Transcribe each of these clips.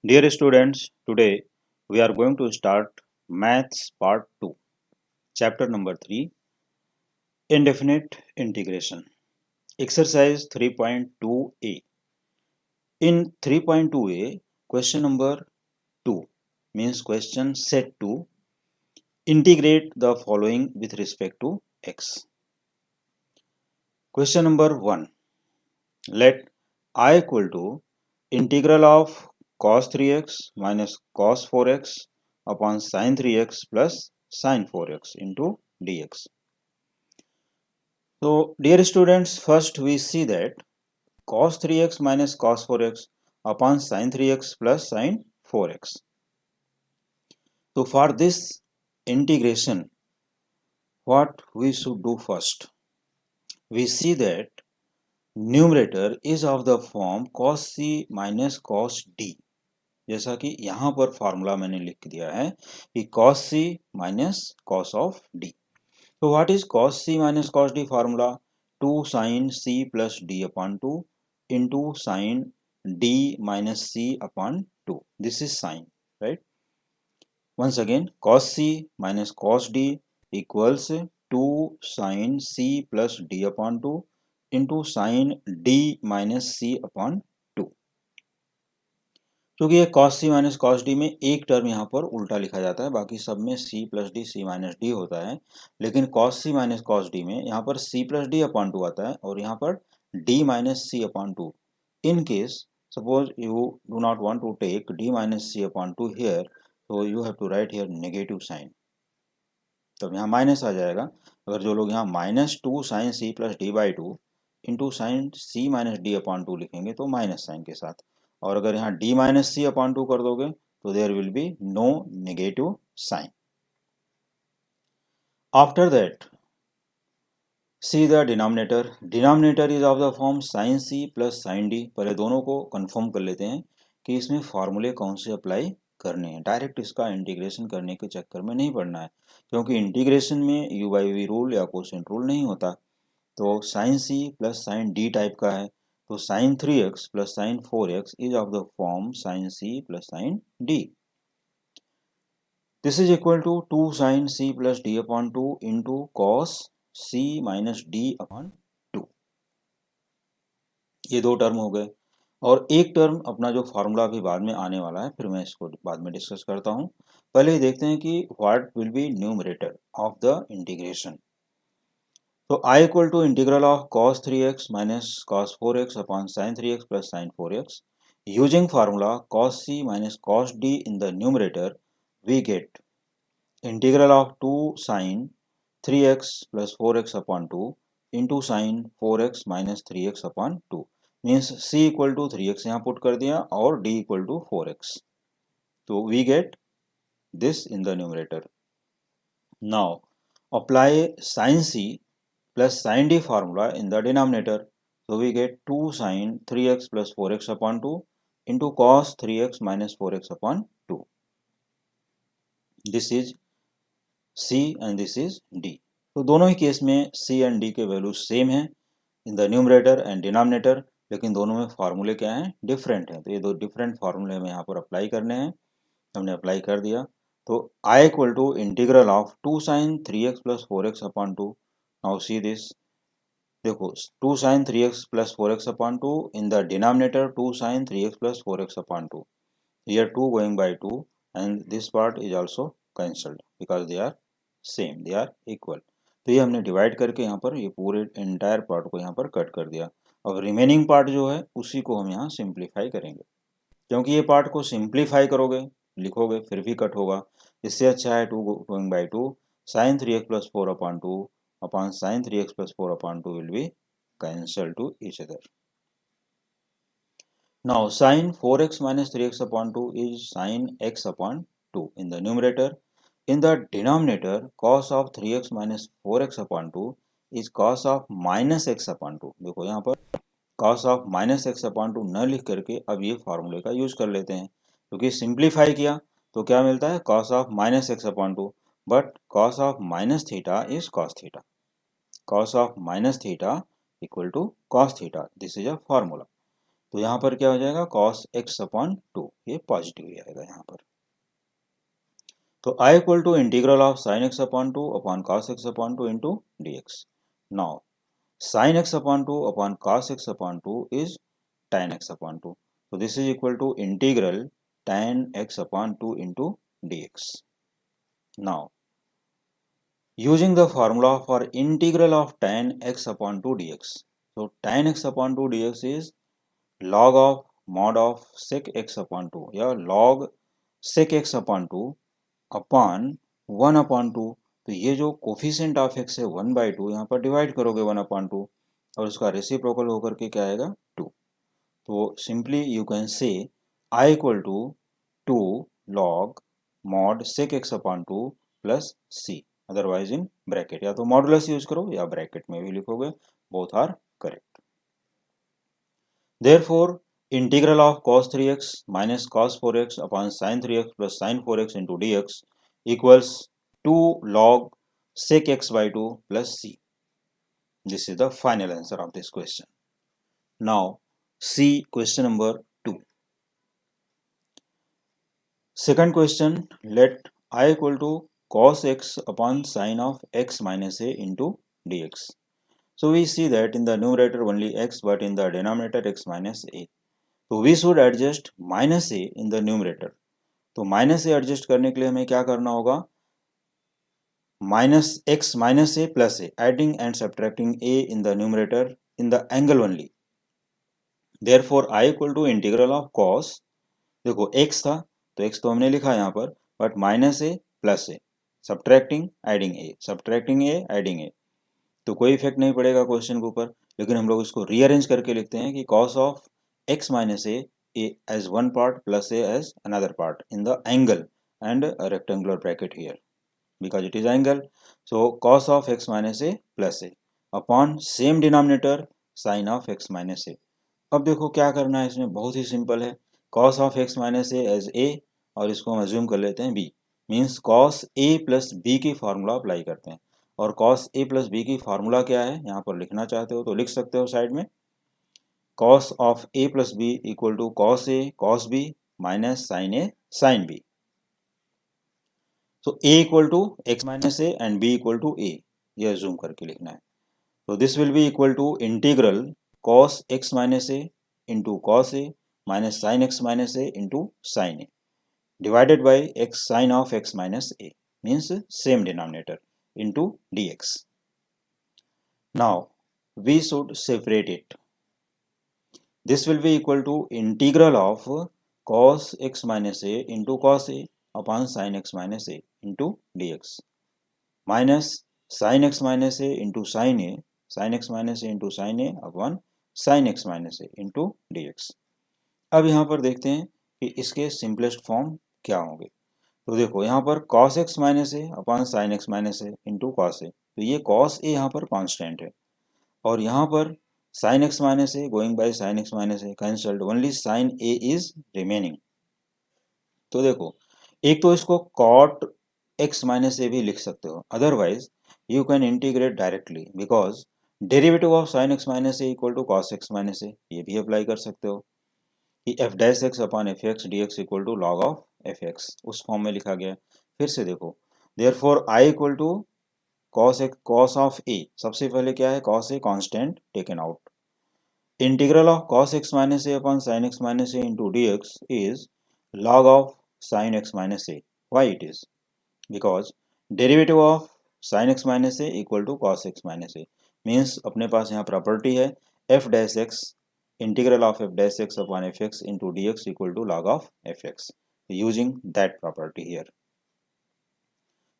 Dear students, today we are going to start Maths Part 2, Chapter number 3, Indefinite Integration. Exercise 3.2a. In 3.2a, question number 2 means question set to integrate the following with respect to x. Question number 1. Let I equal to integral of cos 3x minus cos 4x upon sin 3x plus sin 4x into dx. So, dear students, first we see that cos 3x minus cos 4x upon sin 3x plus sin 4x. So, for this integration, what we should do first? We see that numerator is of the form cos c minus cos d, जैसा कि यहाँ पर formula मैंने लिख दिया है कि cos c minus cos of d. तो what is cos c minus cos d formula? 2 sin c plus d upon 2 into sin d minus c upon 2. This is sin, right? Once again, cos c minus cos d equals 2 sin c plus d upon 2 into sin d minus c upon 2. क्योंकि ये cos c minus cos d में एक term यहाँ पर उल्टा लिखा जाता है, बाकी सब में c plus d c minus d होता है, लेकिन cos c minus cos d में यहाँ पर c plus d upon 2 आता है और यहाँ पर d minus c upon 2. In case suppose you do not want to take d minus c upon 2 here, so you have to write here negative sign. तो यहाँ माइनस आ जाएगा. अगर जो लोग यहाँ minus 2 sine C plus D by 2 into sine C minus D upon 2 लिखेंगे तो minus sign के साथ, और अगर यहाँ डी माइनस सी अपॉन 2 कर दोगे तो there will be no negative sign. After that see the denominator. Denominator is of the form sine C plus sine D. पहले दोनों को कंफर्म कर लेते हैं कि इसमें फॉर्मूले कौन से अप्लाई करने हैं. डायरेक्ट इसका इंटीग्रेशन करने के चक्कर में नहीं पड़ना है, क्योंकि इंटीग्रेशन में यू बाई वी रूल या कोसेंट रूल नहीं होता. तो sine C plus sine D type का है, तो sine 3x plus sine 4x is of the form sine C plus sine D. This is equal to 2 sine C plus D upon 2 into cos C minus D upon 2. ये दो term हो गए, और एक term अपना जो formula अभी बाद में आने वाला है, फिर मैं इसको बाद में डिस्कस करता हूँ. पहले ही देखते हैं कि what will be numerator of the integration. तो I equal to integral of cos 3x minus cos 4x upon sin 3x plus sin 4x. Using formula cos c minus cos d in the numerator, we get integral of 2 sin 3x plus 4x upon 2 into sin 4x minus 3x upon 2. Means c equal to 3x यहाँ put कर दिया और d equal to 4x. तो we get this in the numerator. Now apply sin c plus sin d formula in the denominator. So we get 2 sin 3x plus 4x upon 2 into cos 3x minus 4x upon 2. This is c and this is d. तो दोनों ही case में c and d के value same है इन the numerator and denominator, लेकिन दोनों में फार्मूले क्या हैं? डिफरेंट हैं. तो ये दो डिफरेंट फार्मूले हमें यहाँ पर अप्लाई करने हैं. हमने अप्लाई कर दिया. तो I equal to integral of 2 sin 3x plus 4x upon 2. Now see this. देखो 2 sin 3x plus 4x upon 2 in the denominator 2 sin 3x plus 4x upon 2. Here 2 going by 2 and this part is also cancelled because they are same, they are equal. तो ये हमने divide करके यहाँ पर ये पूरे entire part को यहाँ पर कट कर दिया. अब रिमेनिंग पार्ट जो है उसी को हम यहाँ सिंप्लीफाई करेंगे, क्योंकि ये पार्ट को सिंप्लीफाई करोगे लिखोगे फिर भी कट होगा. इससे अच्छा है 2 going by 2 sin 3x plus 4 upon 2 upon sin 3x plus 4 upon 2 will be cancelled to each other. Now sin 4x minus 3x upon 2 is sin x upon 2 in the numerator. In the denominator cos of 3x minus 4x upon 2 is cos of minus x upon 2. देखो यहाँ पर cos of minus x upon 2 न लिख करके अब ये फार्मूले का यूज कर लेते हैं, क्योंकि सिंप्लीफाई किया तो क्या मिलता है? cos of minus x upon 2, but cos of minus theta is cos theta. Cos of minus theta equal to cos theta. This is a formula. तो यहाँ पर क्या हो जाएगा, cos x अपॉन 2, ये पॉजिटिव ही आएगा यहाँ पर। तो I equal to integral of sine x upon 2 upon cos x upon 2 into d x. Now sin x upon 2 upon cos x upon 2 is tan x upon 2. So this is equal to integral tan x upon 2 into dx. Now, using the formula for integral of tan x upon 2 dx. So tan x upon 2 dx is log of mod of sec x upon 2 या log sec x upon 2 upon 1 upon 2। तो ये जो coefficient of x है 1/2, यहाँ पर divide करोगे 1 upon 2 और उसका रेसिप्रोकल होकर के क्या आएगा 2। तो simply you can say I equal to 2 log mod sec x upon 2 plus c, otherwise in bracket, या तो मॉडुलस यूज करो या ब्रैकेट में भी लिखोगे, both are correct. Therefore integral of cos 3x minus cos 4x upon sin 3x plus sin 4x into d x equals 2 log sec x by 2 plus c. This is the final answer of this question. Now see question number 2. Second question, let I equal to cos x upon sin of x minus a into dx. So we see that in the numerator only x, but in the denominator x minus a. So we should adjust minus a in the numerator. तो minus a adjust करने के लिए हमें क्या करना होगा, minus x minus a plus a, adding and subtracting a in the numerator in the angle only. Therefore I equal to integral of cos, देखो x था तो एक्स तो हमने लिखा यहाँ पर, but minus a plus a, subtracting adding a, subtracting a adding a, तो कोई इफेक्ट नहीं पड़ेगा क्वेश्चन के ऊपर, लेकिन हम लोग इसको रीअरेंज करके लिखते हैं कि cos of x minus A as one part plus a as another part in the angle and a rectangular bracket here because it is angle. So cos of x minus a plus a upon same denominator sin of x minus a. अब देखो क्या करना है इसमें, बहुत ही simple है, cos of x minus a as a और इसको हम अज्यूम कर लेते हैं b, means cos a plus b की फार्मूला अप्लाई करते हैं। और cos a प्लस b की फार्मूला क्या है, यहाँ पर लिखना चाहते हो तो लिख सकते हो साइड में, cos of a plus b equal to cos a cos b minus sin a sin b. So a equal to x minus a and b equal to a, ये assume करके लिखना है। So this will be equal to integral cos x minus a into cos a minus sin x minus a into sin a divided by x sin of x minus a, means same denominator, into dx. Now we should separate it. This will be equal to integral of cos x minus a into cos a upon sin x minus a into dx minus sin x minus a into sin a, sin x minus a into sin a upon sin x minus a into dx. अब यहाँ पर देखते हैं कि इसके simplest form क्या होंगे। तो देखो यहाँ पर cos x minus a upon sin x minus A into cos a, तो ये cos a यहाँ पर कांस्टेंट है, और यहाँ पर sin x minus a going by sin x minus a cancelled, only sin a is remaining. तो देखो एक तो इसको cot x minus a भी लिख सकते हो, otherwise you can integrate directly because derivative of sin x minus a equal to cos x minus a, ये भी अप्लाई कर सकते हो कि f dash x upon f x d x equal to log of f x, उस form में लिखा गया। फिर से देखो therefore i equal to cos of a, सबसे पहले क्या है cos a constant taken out, integral of cos x minus a upon sin x minus a into dx is log of sin x minus a. Why it is? Because derivative of sin x minus a equal to cos x minus a, means अपने पास यहाँ property है f dash x integral of f dash x upon f x into dx equal to log of f x, using that property here.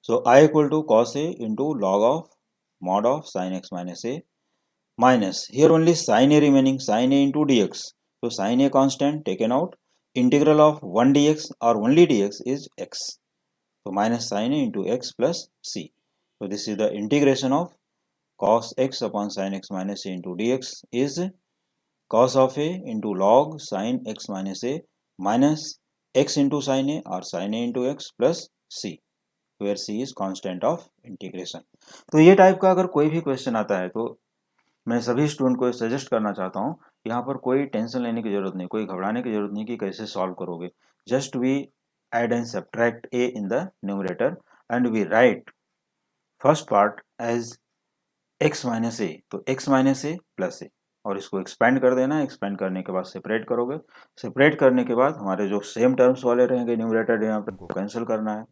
So I equal to cos a into log of mod of sin x minus a minus here only sin a remaining, sin a into dx, so sin a constant taken out, integral of 1 dx or only dx is x, so minus sin a into x plus c. So this is the integration of cos x upon sin x minus a into dx is cos of a into log sin x minus a minus x into sin a or sin a into x plus c, where c is constant of integration. तो ये type का अगर कोई भी question आता है तो मैं सभी स्टूडेंट को सजेस्ट करना चाहता हूँ, यहाँ पर कोई टेंशन लेने की जरूरत नहीं, कोई घबराने की जरूरत नहीं कि कैसे सॉल्व करोगे। Just we add and subtract a in the numerator and we write first part as x minus a, तो x minus a plus a, और इसको एक्सपेंड कर देना। एक्सपेंड करने के बाद सेपरेट करोगे। सेपरेट करने के बाद हमारे जो सेम टर्म्स वाले रहेंगे न्यूमरेटर, यहाँ पर उनको कैंसिल करना है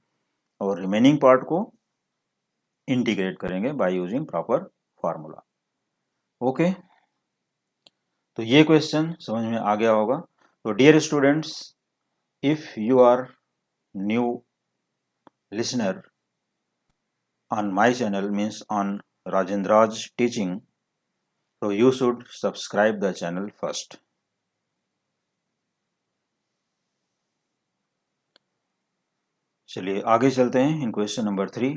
और रिमेनिंग पार्ट को इंटीग्रेट करेंगे by using proper formula. Okay, तो ये क्वेश्चन समझ में आ गया होगा। तो dear students, if you are new listener on my channel, means on Rajendra's teaching, so you should subscribe the channel first. चलिए आगे चलते हैं in question number 3।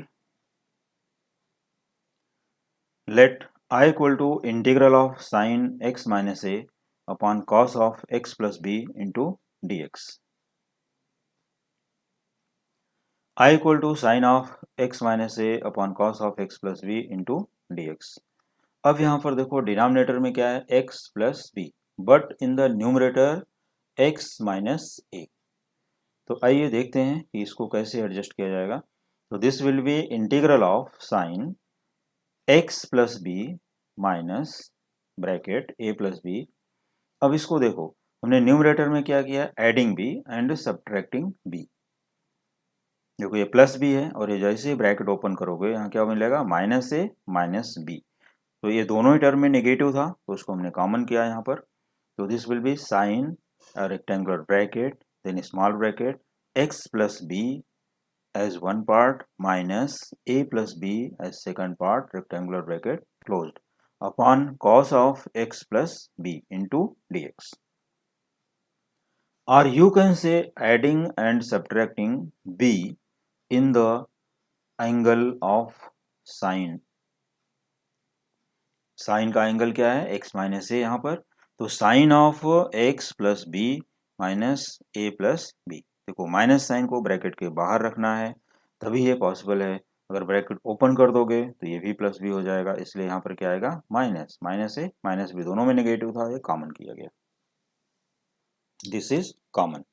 Let I equal to integral of sin x minus a upon cos of x plus b into dx. I equal to sin of x minus a upon cos of x plus b into dx. अब यहाँ पर देखो denominator में क्या है, x plus b, but in the numerator x minus a. तो आइए देखते हैं कि इसको कैसे एडजस्ट किया जाएगा। तो this will be integral of sine x plus b minus bracket a plus b. अब इसको देखो, हमने न्यूमरेटर में क्या किया, adding b and subtracting b। देखो ये प्लस बी है और ये जैसे ही ब्रैकेट ओपन करोगे यहाँ क्या मिलेगा, माइनस ए माइनस बी। तो ये दोनों ही टर्म में नेगेटिव था तो उसको हमने कॉमन किया यहाँ पर। तो this will be sine rectangular bracket then small bracket x plus b as one part minus a plus b as second part rectangular bracket closed upon cos of x plus b into dx. Or you can say adding and subtracting b in the angle of sine. Sine का angle क्या है, x minus a यहाँ पर। तो sine of x plus b minus a plus b. देखो minus sine को bracket के बाहर रखना है तभी ये पॉसिबल है। अगर ब्रैकेट ओपन कर दोगे तो ये भी प्लस बी हो जाएगा, इसलिए यहाँ पर क्या आएगा, minus minus a minus b, दोनों में नेगेटिव था, ये कॉमन किया गया। This is common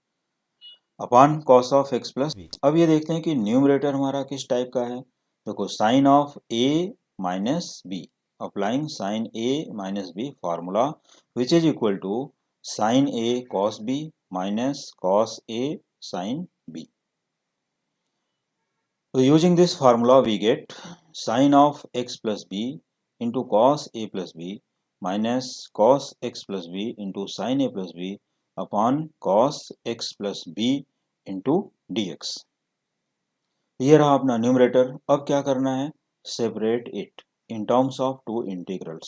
upon cos of x plus b. अब ये देखते हैं कि न्यूमरेटर हमारा किस टाइप का है। देखो sine of a minus b, applying sin a minus b formula, which is equal to sin a cos b minus cos a sin b. So using this formula we get sin of x plus b into cos a plus b minus cos x plus b into sin a plus b upon cos x plus b into dx. ये रहा अपना numerator. अब क्या करना है, separate it in terms of two integrals.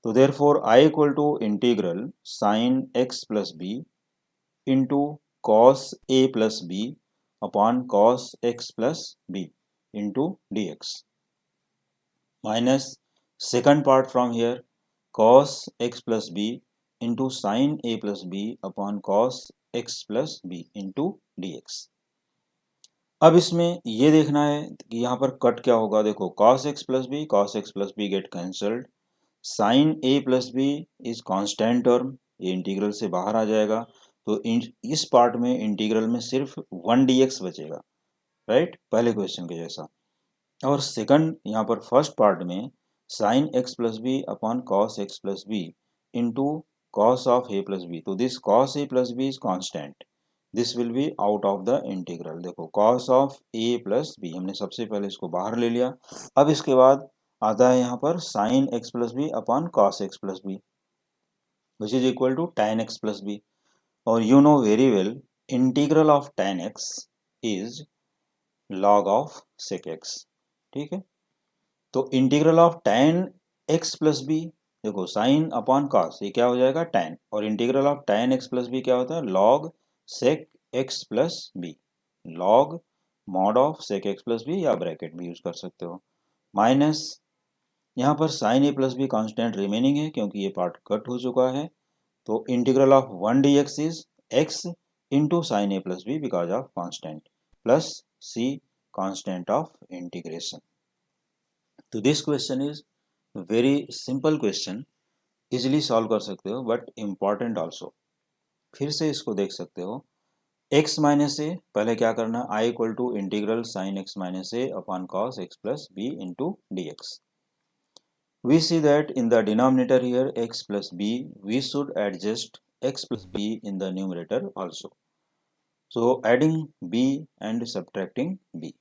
So therefore I equal to integral sin x plus b into cos a plus b upon cos x plus b into dx minus second part from here cos x plus b into sin a plus b upon cos x plus b into dx. अब इसमें ये देखना है कि यहाँ पर cut क्या होगा। देखो cos x plus b get cancelled, sine a plus b is constant term, ये इंटीग्रल से बाहर आ जाएगा। तो इस पार्ट में इंटीग्रल में सिर्फ 1 dx बचेगा, राइट, पहले क्वेश्चन के जैसा। और सेकंड यहाँ पर फर्स्ट पार्ट में sine x plus b upon cos x plus b into cos of a plus b. तो this cos a plus b is constant, this will be out of the integral. देखो cos of a plus b हमने सबसे पहले इसको बाहर ले लिया। अब इसके बाद आता है यहाँ पर sine x plus b upon cos x plus b which is equal to tan x plus b. और you know very well integral of tan x is log of sec x, ठीक है। तो integral of tan x plus b, देखो sine upon cos ये क्या हो जाएगा tan, और integral of tan x plus b क्या होता है, log sec x plus b, log mod of sec x plus b, या ब्रैकेट भी यूज कर सकते हो, माइनस यहाँ पर sine a plus b constant remaining है क्योंकि ये पार्ट कट हो चुका है। तो integral of 1 dx is x into sine a plus b because of constant plus c constant of integration. तो this question is very simple question, easily solve कर सकते हो बट इम्पॉर्टेंट ऑल्सो। फिर से इसको देख सकते हो, x माइनस ए, पहले क्या करना, I equal to integral sine x minus a upon cos x plus b into d x. We see that in the denominator here x plus b, we should adjust x plus b in the numerator also. So adding b and subtracting b.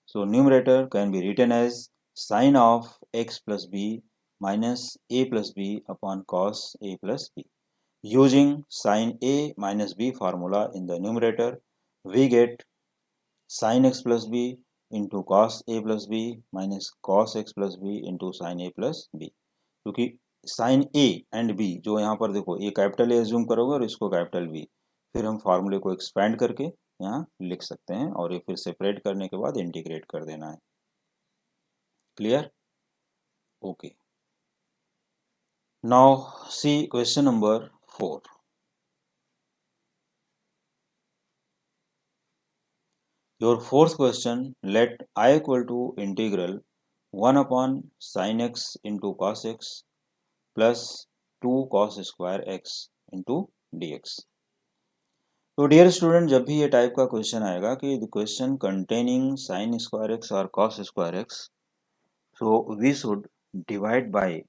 So numerator can be written as sine of x plus b minus a plus b upon cos a plus b. Using sine a minus b formula in the numerator, we get sin x plus b into cos a plus b minus cos x plus b into sin a plus b, क्योंकि sign A and B जो यहाँ पर देखो, ये capital A assume करोगे और इसको capital B, फिर हम फार्मूले को एक्सपेंड करके यहाँ लिख सकते हैं और ये फिर सेपरेट करने के बाद इंटीग्रेट कर देना है। Clear? Okay, now see question number 4। Your fourth question, let I equal to integral 1 upon sin x into cos x plus 2 cos square x into dx। तो डियर स्टूडेंट, जब भी ये टाइप का क्वेश्चन आएगा कि the question containing sine square x और cos square x, so we should divide by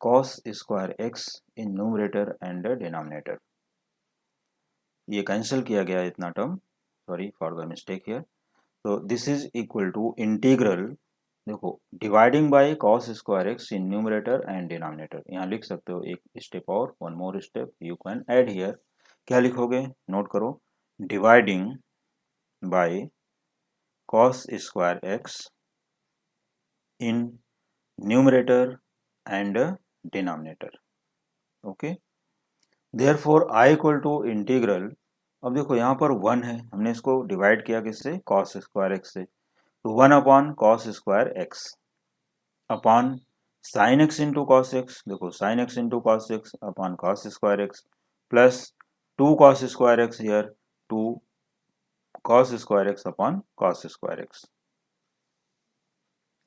cos square x in numerator and denominator. ये cancel किया गया इतना term, sorry for the mistake here. तो this is equal to integral, देखो dividing by cos square x in numerator and denominator, यहाँ लिख सकते हो एक स्टेप और, one more step you can add here. क्या लिखोगे, नोट करो, dividing by cos square x in numerator and denominator। Okay, therefore I equal to integral, अब देखो यहाँ पर 1 है, हमने इसको डिवाइड किया किससे, cos स्क्वायर एक्स से, तो 1 upon cos square x upon sine x into cos x, देखो sine x into cos x upon cos square x plus 2 cos square x here, 2 cos square x upon cos square x.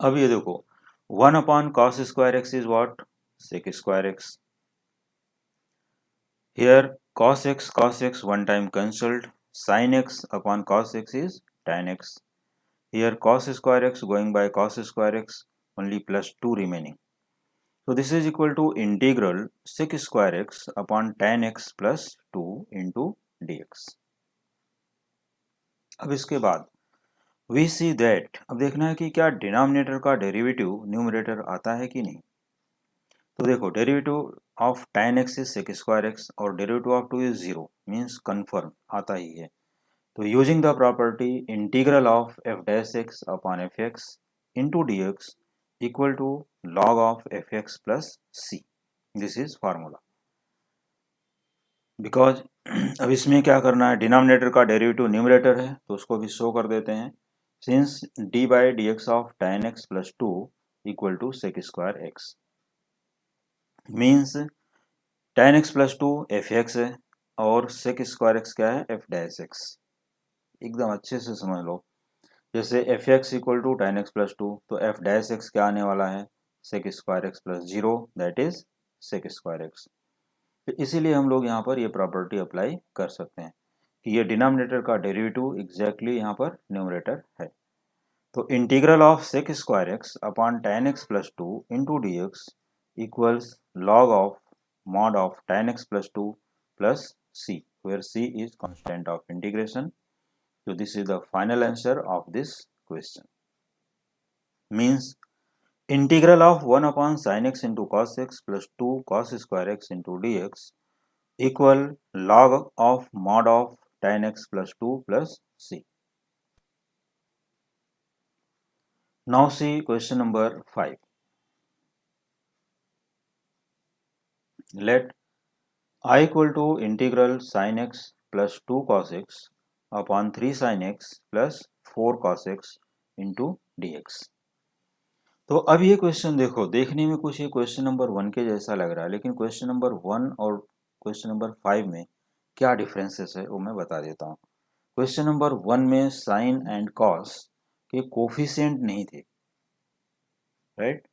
अब ये देखो 1 upon cos square x is what, sec square x. Here cos x one time cancelled, sin x upon cos x is tan x। Here cos square x going by cos square x, only plus 2 remaining। So this is equal to integral sec square x upon tan x plus 2 into dx। अब इसके बाद we see that, अब देखना है कि क्या denominator का derivative numerator आता है कि नहीं। तो देखो derivative of tan x is sec square x और derivative of 2 is 0, means confirm आता ही है। तो using the property integral of f dash x upon fx into dx equal to log of fx plus c, this is formula. Because अब इसमें क्या करना है, डिनोमिनेटर का डेरिवेटिव न्यूमरेटर है तो उसको भी शो कर देते हैं, since d by d x of tan x plus 2 equal to sec square x, means tan x plus 2 f x है और सेक स्क्वायर एक्स क्या है, एफ डैश एक्स। एकदम अच्छे से समझ लो, जैसे f x equal to tan x plus 2, तो एफ डैश एक्स क्या आने वाला है, sec square x plus 0, that is sec square x. तो इसीलिए हम लोग यहाँ पर ये प्रॉपर्टी अप्लाई कर सकते हैं कि ये डिनोमिनेटर का डेरिवेटिव एग्जैक्टली यहाँ पर न्यूमरेटर है। तो integral of sec square x upon tan x plus 2 into d x equals log of mod of tan x plus 2 plus c, where c is constant of integration। So this is the final answer of this question, means integral of 1 upon sin x into cos x plus 2 cos square x into dx equal log of mod of tan x plus 2 plus c। Now see question number 5। Let I equal to integral sin x plus 2 cos x upon 3 sin x plus 4 cos x into dx। तो अब ये question देखो, देखने में कुछ ये question number 1 के जैसा लग रहा है, लेकिन क्वेश्चन नंबर 1 और क्वेश्चन नंबर 5 में क्या डिफरेंसेस है वो मैं बता देता हूँ। क्वेश्चन नंबर 1 में साइन एंड कॉस के कोफिशिएंट नहीं थे, राइट।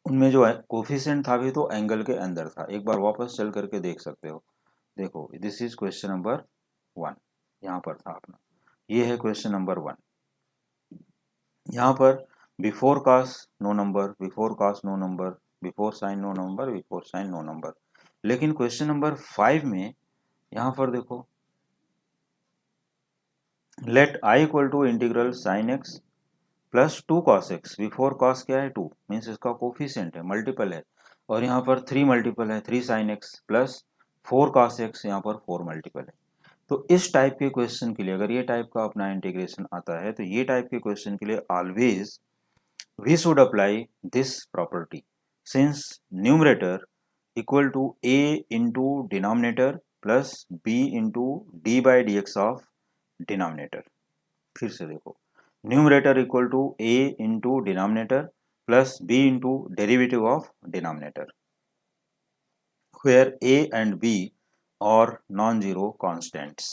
उनमें जो कोफिशिएंट था भी तो एंगल के अंदर था। एक बार वापस चल करके देख सकते हो। देखो दिस इज क्वेश्चन नंबर 1, यहाँ पर था अपना, ये है क्वेश्चन नंबर 1। यहाँ पर before cos no number, before cos no number, before sine no number, before sine no number. लेकिन क्वेश्चन नंबर 5 में यहाँ पर देखो, let I equal to integral sine x plus 2 cos x. Before cos क्या है 2, means इसका coefficient है, multiple है, और यहाँ पर 3 मल्टीपल है, 3 sine x plus 4 cos x, यहाँ पर 4 मल्टीपल है। तो इस टाइप के क्वेश्चन के लिए अगर ये टाइप का अपना इंटीग्रेशन आता है तो ये टाइप के क्वेश्चन के लिए always we should apply this property, since numerator equal to a into denominator plus b into d by d x of denominator. फिर से देखो, numerator equal to a into denominator plus b into derivative of denominator, where a and b are non-zero constants।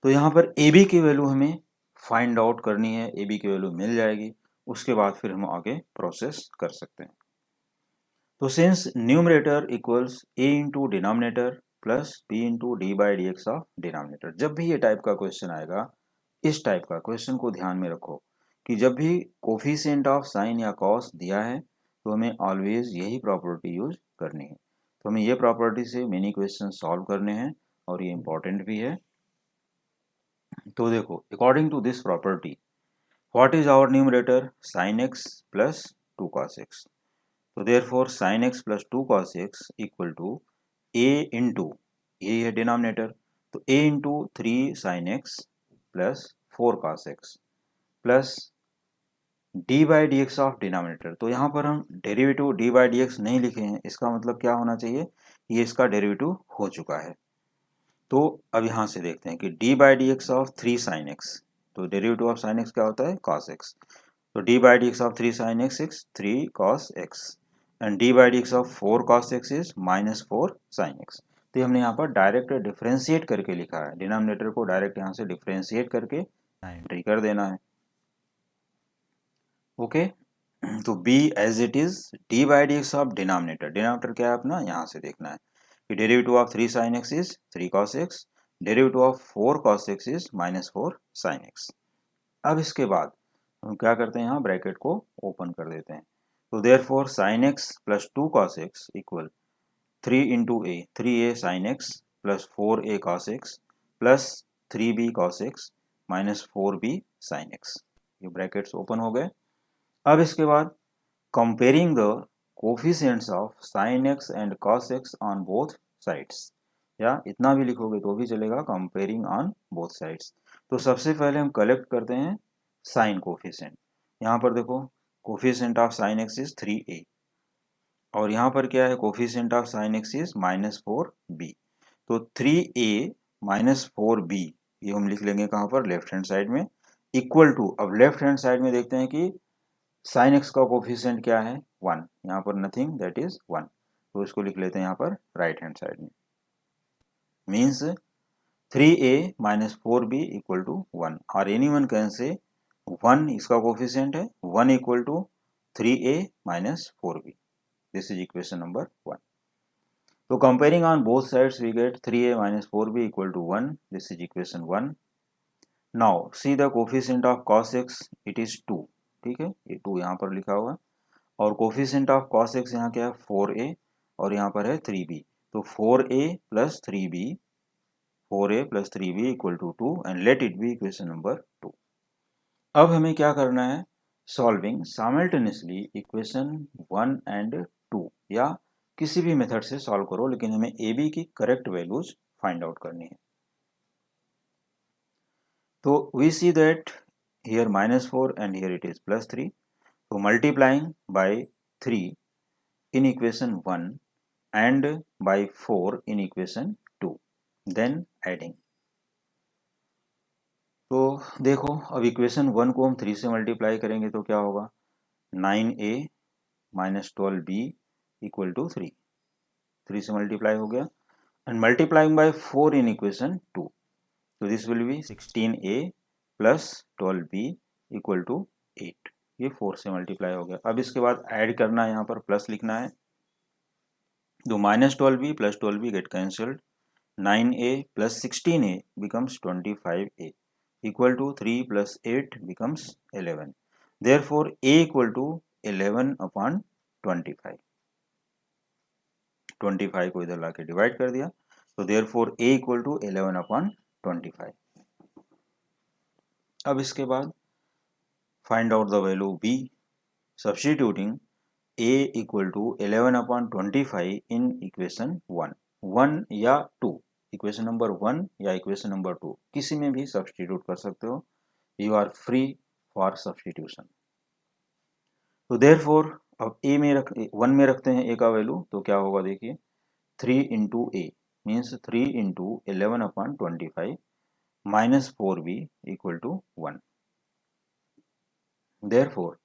तो यहाँ पर ए b की value हमें find out करनी है, ए बी की वैल्यू मिल जाएगी, उसके बाद फिर हम आगे प्रोसेस कर सकते हैं। तो since numerator equals a into denominator plus b into d by d x of denominator, जब भी ये टाइप का क्वेश्चन आएगा, इस टाइप का क्वेश्चन को ध्यान में रखो कि जब भी कोफिशिएंट ऑफ साइन या कॉस दिया है तो हमें ऑलवेज यही प्रॉपर्टी यूज करनी है। तो हमें ये प्रॉपर्टी से मेनी क्वेश्चन सॉल्व करने हैं और ये इंपॉर्टेंट भी है। तो देखो, according to this property what is our numerator, sine x plus 2 cos x. तो therefore sine x plus 2 cos x equal to a into, ये है डिनोमिनेटर, तो a into 3 sine x plus 4 cos x plus D by d x of denominator. तो यहाँ पर हम derivative d by d x नहीं लिखे हैं, इसका मतलब क्या होना चाहिए, ये इसका डेरिवेटिव हो चुका है। तो अब यहाँ से देखते हैं कि D by d x of 3 sine x, तो डेरिवेटिव ऑफ साइन एक्स क्या होता है, कॉस एक्स। तो D by d x of 3 sine x is 3 cos x and D by d x of 4 cos x is minus 4 sine x. तो हमने यहाँ पर direct differentiate करके लिखा है, डिनोमिनेटर को डायरेक्ट यहाँ से डिफ्रेंशिएट करके एंट्री कर देना है। ओके, तो b as it is d by d x of denominator, denominator क्या है अपना, यहाँ से देखना है कि derivative of 3 sine x is 3 cos x, derivative of 4 cos x is minus 4 sine x. अब इसके बाद हम क्या करते हैं, यहाँ ब्रैकेट को ओपन कर देते हैं। तो therefore sine x plus 2 cos x equal 3 into a, 3a sine x plus 4a cos x plus 3b cos x minus 4b sine x. ये ब्रैकेट्स ओपन हो गए। अब इसके बाद comparing the coefficients of sine x and cos x on both sides, या इतना भी लिखोगे तो भी चलेगा, कंपेयरिंग ऑन बोथ साइड्स। तो सबसे पहले हम कलेक्ट करते हैं साइन कोफिशिएंट। यहाँ पर देखो, coefficient of sine x is 3a और यहाँ पर क्या है, coefficient of sine x is minus 4b। तो 3a माइनस 4b ये हम लिख लेंगे कहाँ पर, लेफ्ट हैंड साइड में, इक्वल टू, अब लेफ्ट हैंड साइड में देखते हैं कि साइन एक्स का कोफिशिएंट क्या है, 1, यहाँ पर नथिंग, दैट इज 1, तो इसको लिख लेते हैं यहाँ पर राइट हैंड साइड में, means 3a minus 4b equal to 1, और एनी वन कैन से 1 इसका कोफिशिएंट है, 1 equal to 3a minus 4b, this is equation number 1। तो comparing on both sides we get 3a minus 4b equal to 1, this is equation 1। Now see the coefficient of cos x, it is 2, ठीक है, ये 2 यहाँ पर लिखा हुआ है, और कोफिशिएंट ऑफ cos x यहाँ क्या है, 4a और यहाँ पर है 3b, तो 4a plus 3b, 4a plus 3b equal to 2 and let it be equation number 2। अब हमें क्या करना है, सॉल्विंग साइमल्टेनियसली इक्वेशन 1 एंड 2, या किसी भी मेथड से सॉल्व करो, लेकिन हमें ए बी की करेक्ट वैल्यूज फाइंड आउट करनी है। तो we see that here minus 4 and here it is plus 3, so multiplying by 3 in equation 1 and by 4 in equation 2, then adding। तो देखो, अब इक्वेशन 1 को हम 3 से मल्टीप्लाई करेंगे तो क्या होगा, 9a minus 12b equal to 3, 3 से मल्टीप्लाई हो गया, and multiplying by 4 in equation 2, तो this will be 16a plus 12b equal to 8। ये 4 से मल्टीप्लाई हो गया। अब इसके बाद ऐड करना है, यहाँ पर प्लस लिखना है, तो -12b plus 12b get cancelled, 9a plus 16a becomes 25a equal to 3 plus 8 becomes 11. Therefore, a equal to 11 upon 25. 25 को इधर लाके डिवाइड कर दिया, तो therefore a equal to 11 upon 25. अब इसके बाद find out the value b, substituting a equal to 11 upon 25 in equation 1. 1 या 2, इक्वेशन नंबर 1 या इक्वेशन नंबर 2 किसी में भी सब्सटीट्यूट कर सकते हो, you are free for substitution. तो देयरफॉर अब ए में 1 में रखते हैं ए का वैल्यू, तो क्या होगा देखिए, 3 into a means 3 into 11 upon 25 minus 4b equal to 1। Therefore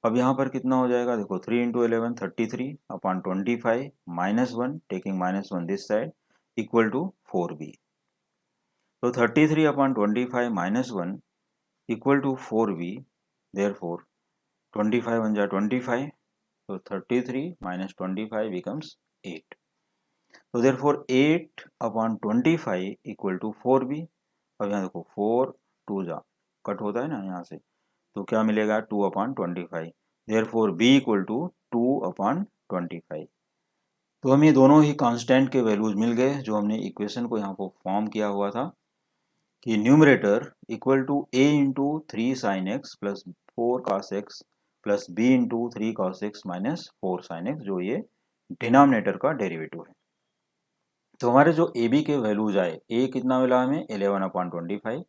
अब यहाँ पर कितना हो जाएगा, देखो 3 into 11 33 upon 25 minus 1 taking minus 1 this side equal to 4b। तो 33 upon 25 minus 1 equal to 4b, therefore 25 बन जाए 25, तो 33 माइनस 25 बिकम्स 8। तो therefore 8 upon 25 equal to 4b। अब यहाँ देखो 4 2 जा कट होता है ना यहाँ से, तो क्या मिलेगा 2 upon 25, therefore b equal to 2 upon 25। तो हमें दोनों ही कांस्टेंट के वैल्यूज मिल गए जो हमने इक्वेशन को यहाँ पर फॉर्म किया हुआ था कि numerator equal to a into 3 sine x plus 4 cos x plus b into 3 cos x minus 4 sine x, जो ये डिनोमिनेटर का डेरिवेटिव है। तो हमारे जो ए बी के वैल्यूज आए, ए कितना मिला हमें 11 अपॉन 25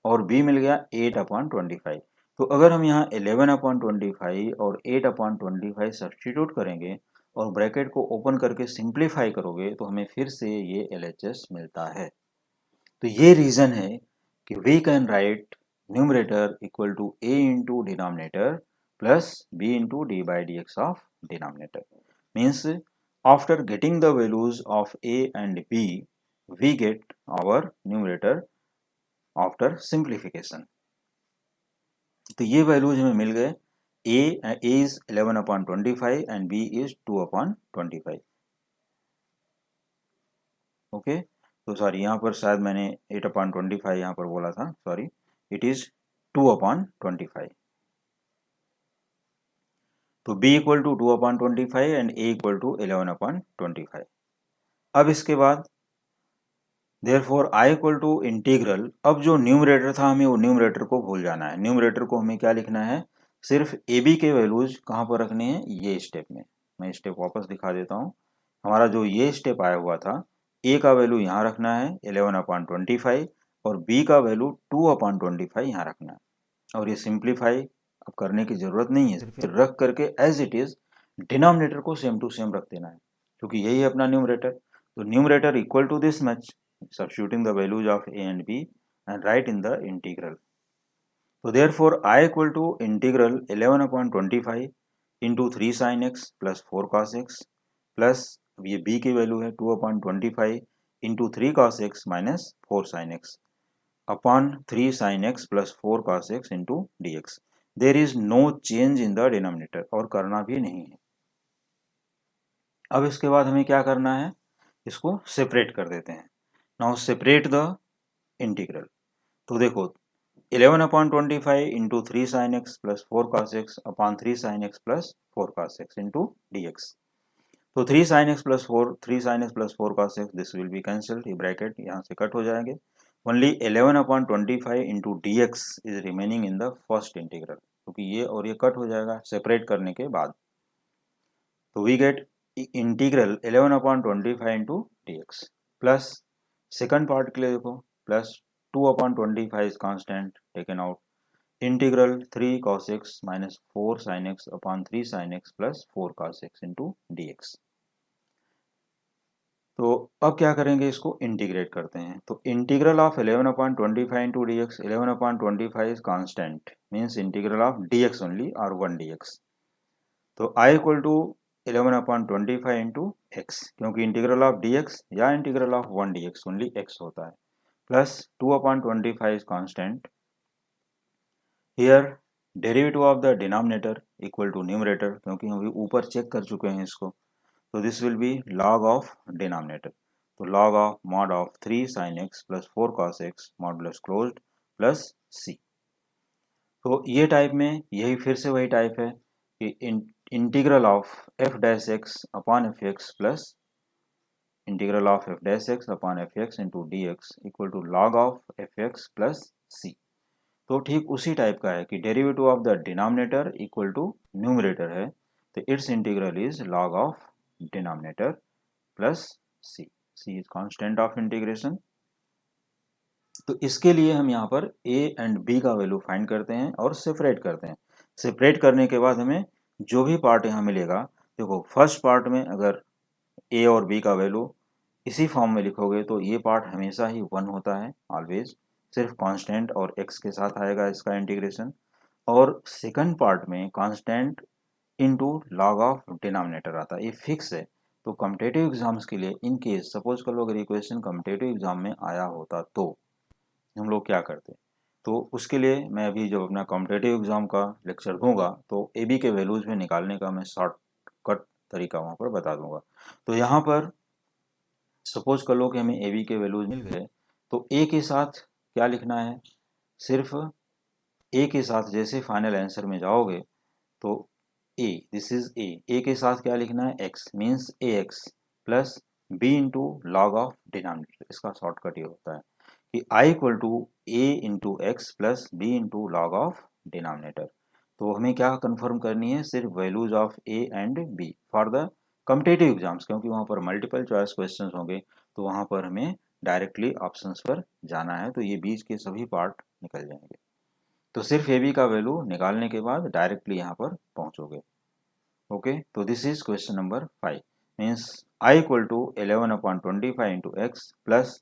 और बी मिल गया 8 अपॉन 25। तो अगर हम यहाँ 11 अपॉन 25 और 8 अपॉन 25 सब्सटीट्यूट करेंगे और ब्रैकेट को ओपन करके सिंप्लीफाई करोगे तो हमें फिर से ये LHS मिलता है। तो ये रीज़न है कि we can write numerator equal to a into denominator plus b into d by d x of denominator. Means after getting the values of a and b, we get our numerator after simplification. तो ये values हमें मिल गए, a is 11 upon 25 and b is 2 upon 25. Okay, तो sorry यहाँ पर शायद मैंने 8 upon 25 यहाँ पर बोला था, सॉरी, इट इज 2 upon 25. तो b equal to 2 upon 25 and a equal to 11 upon 25। अब इसके बाद therefore i equal to integral, अब जो न्यूमरेटर था हमें वो न्यूमरेटर को भूल जाना है। न्यूमरेटर को हमें क्या लिखना है, सिर्फ ए बी के वैल्यूज कहाँ पर रखने हैं, ये स्टेप में। मैं स्टेप वापस दिखा देता हूँ। हमारा जो ये स्टेप आया हुआ था, ए का वैल्यू यहाँ रखना है 11 अपॉन 25 और बी का वैल्यू 2 अपॉन 25 यहाँ रखना है। और ये सिंप्लीफाई अब करने की जरूरत नहीं है, सिर्फ रख करके एज इट इज डिनोमिनेटर को सेम टू सेम रख देना है, क्योंकि यही है अपना न्यूमरेटर। तो numerator equal to this much, substituting the values of a and b and write in the integral. So therefore I equal to integral 11 upon 25 into 3 sin x plus 4 cos x plus ये b की value है 2 upon 25 into 3 cos x minus 4 sin x upon 3 sin x plus 4 cos x into dx. There is no change in the denominator, और करना भी नहीं है। अब इसके बाद हमें क्या करना है, इसको सेपरेट कर देते हैं। Now separate the integral. तो देखो 11 upon 25 into 3 sine x plus 4 cos x upon 3 sine x plus 4 cos x into d x. तो 3 sine x plus 4 cos x this will be cancelled, ये ब्रैकेट यहाँ से cut हो जाएंगे। Only 11 upon 25 into d x is remaining in the first integral, क्योंकि ये और ये कट हो जाएगा सेपरेट करने के बाद। तो we get integral 11 upon 25 into d x plus second part के लिए देखो plus 2 upon 25 is constant taken out, integral 3 cos x minus 4 sin x upon 3 sin x plus 4 cos x into dx। तो अब क्या करेंगे, इसको इंटीग्रेट करते हैं। तो integral of 11 upon 25 into dx, 11 upon 25 is constant means integral of dx only or 1 dx। तो I equal to 11 upon 25 into x, क्योंकि इंटीग्रल ऑफ dx या integral of 1 dx only x होता है, plus 2 upon 25 is constant. Here derivative of the denominator equal to numerator, क्योंकि हम अभी ऊपर check कर चुके हैं इसको, तो this will B log of denominator, तो log of mod of 3 sin x plus 4 cos x modulus closed plus c। तो ये टाइप में यही फिर से वही टाइप है कि integral of f dash x upon f x plus integral of f dash x upon f x into d x equal to log of f x plus c। तो ठीक उसी टाइप का है कि derivative of the denominator equal to numerator है, तो its integral is log of denominator plus c। c is constant of integration. तो इसके लिए हम यहाँ पर a एंड b का वैल्यू फाइंड करते हैं और सेपरेट करते हैं। सेपरेट करने के बाद हमें जो भी पार्ट यहाँ मिलेगा, देखो फर्स्ट पार्ट में अगर a और b का वैल्यू इसी फॉर्म में लिखोगे तो ये पार्ट हमेशा ही 1 होता है, ऑलवेज, सिर्फ कांस्टेंट और x के साथ आएगा इसका इंटीग्रेशन। और सेकंड पार्ट में constant into log of denominator आता है, ये फिक्स है। तो कॉम्पिटिटिव एग्जाम्स के लिए इन केस सपोज कर लो अगर इक्वेशन कॉम्पिटिटिव एग्जाम में आया होता तो हम लोग क्या करते, तो उसके लिए मैं अभी जब अपना कॉम्पिटिटिव एग्जाम का लेक्चर दूंगा तो ए बी के वैल्यूज में निकालने का मैं शॉर्टकट तरीका वहाँ पर बता दूंगा। तो यहाँ पर सपोज कर लो कि हमें ए बी के वैल्यूज मिल गए, तो ए के साथ क्या लिखना है, सिर्फ ए के साथ जैसे फाइनल आंसर में जाओगे तो ए, दिस इज ए के साथ क्या लिखना है, x means a x plus b into log of denominator. इसका शॉर्टकट ये होता है कि I equal to a into x plus b into log of denominator. तो हमें क्या कंफर्म करनी है, सिर्फ values of a and b for the competitive exams, क्योंकि वहाँ पर मल्टीपल चॉइस क्वेश्चंस होंगे तो वहाँ पर हमें डायरेक्टली ऑप्शंस पर जाना है, तो ये बीच के सभी पार्ट निकल जाएंगे। तो सिर्फ ए बी का वैल्यू निकालने के बाद डायरेक्टली यहाँ पर पहुँचोगे। ओके, तो this is question number 5, means I equal to 11/25 into x plus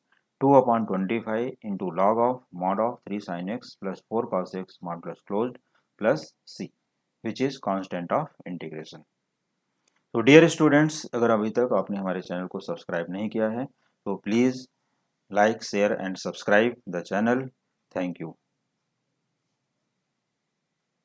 2/25 into log of mod of 3 sin x plus 4 cos x modulus closed plus c which is constant of integration. तो dear students, अगर अभी तक आपने हमारे channel को subscribe नहीं किया है तो please like share and subscribe the channel. Thank you.